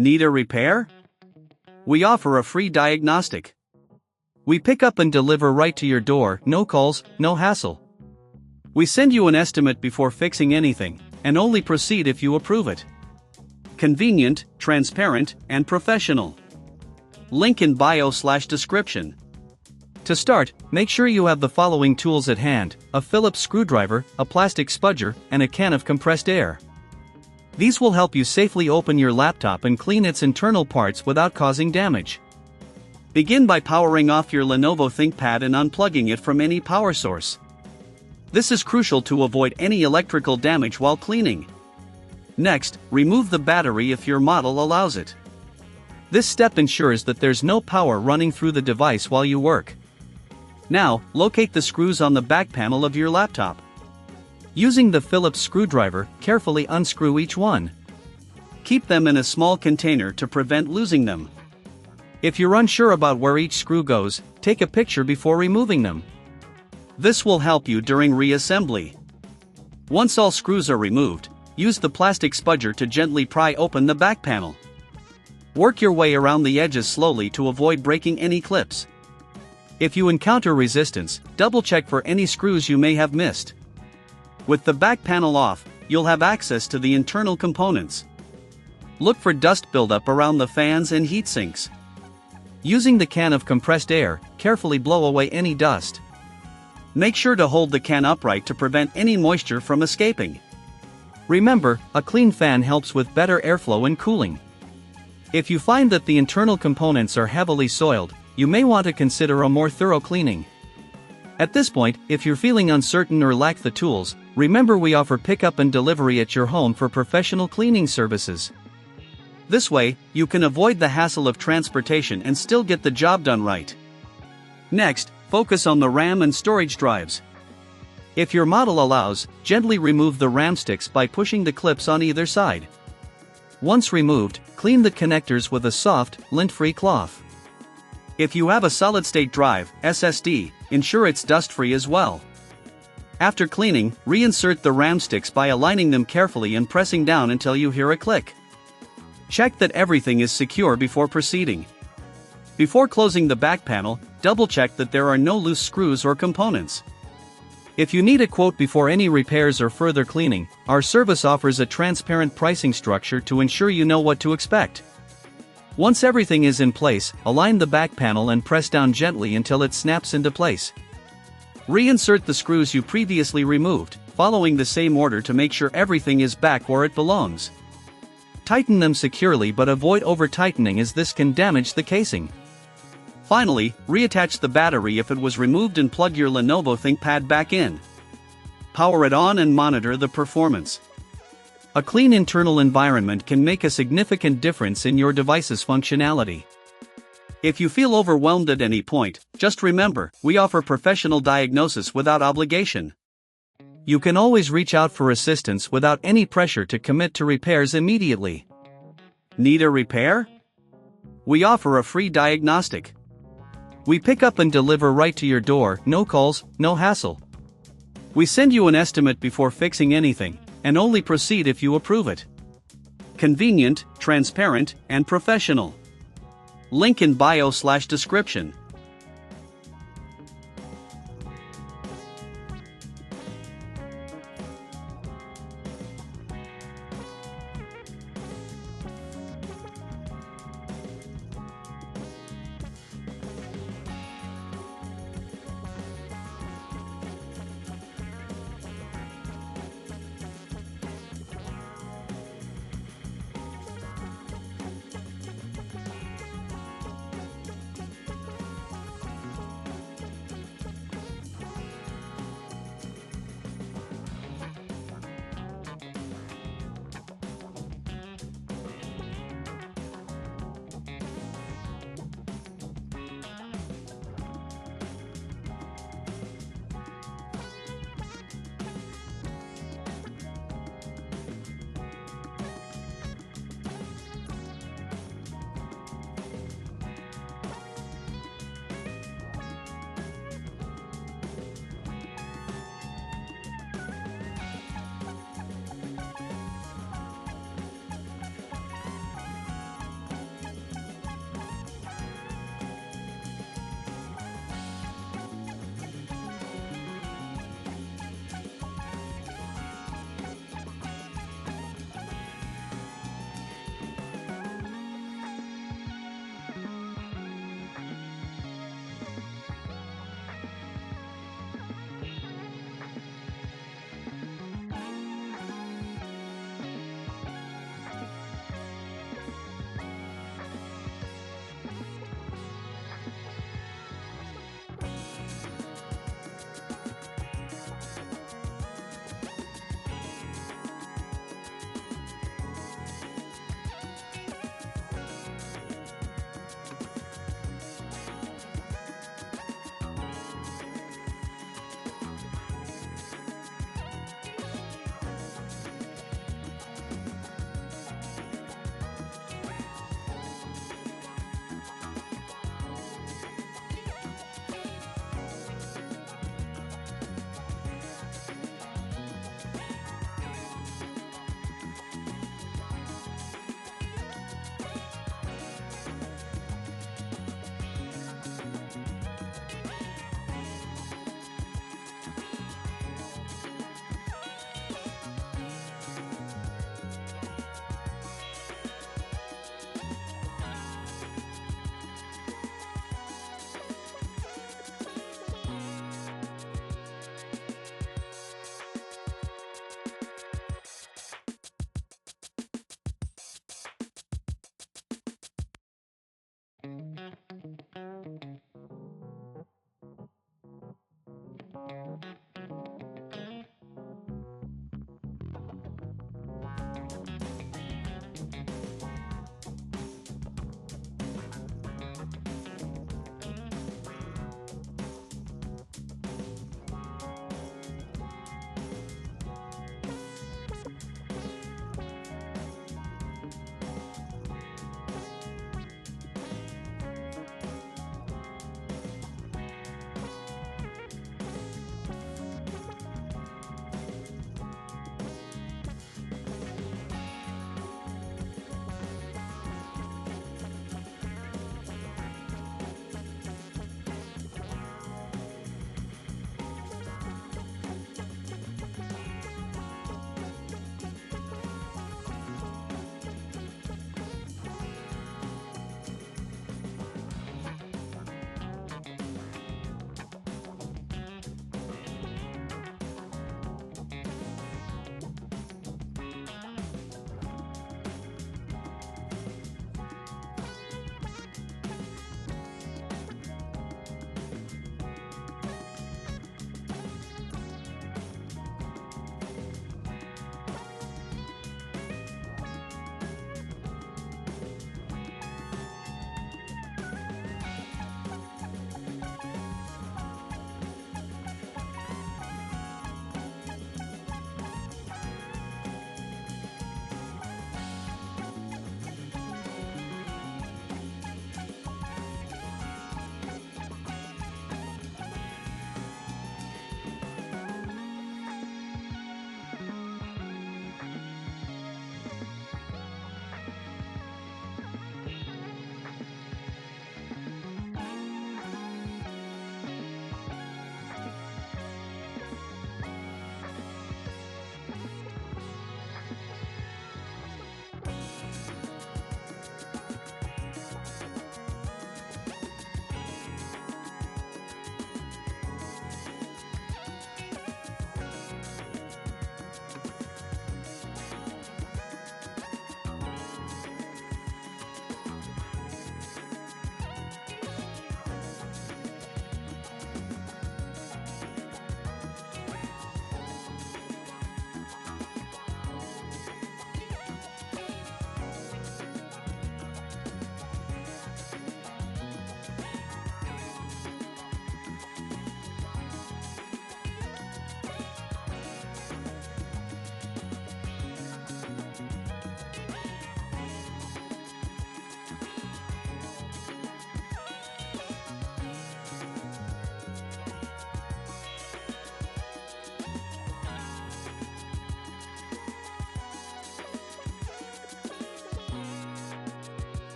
Need a repair? We offer a free diagnostic. We pick up and deliver right to your door, no calls, no hassle. We send you an estimate before fixing anything, and only proceed if you approve it. Convenient, transparent, and professional. Link in bio/description. To start, make sure you have the following tools at hand: a Phillips screwdriver, a plastic spudger, and a can of compressed air. These will help you safely open your laptop and clean its internal parts without causing damage. Begin by powering off your Lenovo ThinkPad and unplugging it from any power source. This is crucial to avoid any electrical damage while cleaning. Next, remove the battery if your model allows it. This step ensures that there's no power running through the device while you work. Now, locate the screws on the back panel of your laptop. Using the Phillips screwdriver, carefully unscrew each one. Keep them in a small container to prevent losing them. If you're unsure about where each screw goes, take a picture before removing them. This will help you during reassembly. Once all screws are removed, use the plastic spudger to gently pry open the back panel. Work your way around the edges slowly to avoid breaking any clips. If you encounter resistance, double-check for any screws you may have missed. With the back panel off, you'll have access to the internal components. Look for dust buildup around the fans and heat sinks. Using the can of compressed air, carefully blow away any dust. Make sure to hold the can upright to prevent any moisture from escaping. Remember, a clean fan helps with better airflow and cooling. If you find that the internal components are heavily soiled, you may want to consider a more thorough cleaning. At this point, if you're feeling uncertain or lack the tools, remember we offer pickup and delivery at your home for professional cleaning services. This way, you can avoid the hassle of transportation and still get the job done right. Next, focus on the RAM and storage drives. If your model allows, gently remove the RAM sticks by pushing the clips on either side. Once removed, clean the connectors with a soft, lint-free cloth. If you have a solid-state drive, SSD, ensure it's dust-free as well. After cleaning, reinsert the RAM sticks by aligning them carefully and pressing down until you hear a click. Check that everything is secure before proceeding. Before closing the back panel, double-check that there are no loose screws or components. If you need a quote before any repairs or further cleaning, our service offers a transparent pricing structure to ensure you know what to expect. Once everything is in place, align the back panel and press down gently until it snaps into place. Reinsert the screws you previously removed, following the same order to make sure everything is back where it belongs. Tighten them securely but avoid over-tightening as this can damage the casing. Finally, reattach the battery if it was removed and plug your Lenovo ThinkPad back in. Power it on and monitor the performance. A clean internal environment can make a significant difference in your device's functionality. If you feel overwhelmed at any point, just remember, we offer professional diagnosis without obligation. You can always reach out for assistance without any pressure to commit to repairs immediately. Need a repair? We offer a free diagnostic. We pick up and deliver right to your door, no calls, no hassle. We send you an estimate before fixing anything, and only proceed if you approve it. Convenient, transparent, and professional. Link in bio/description.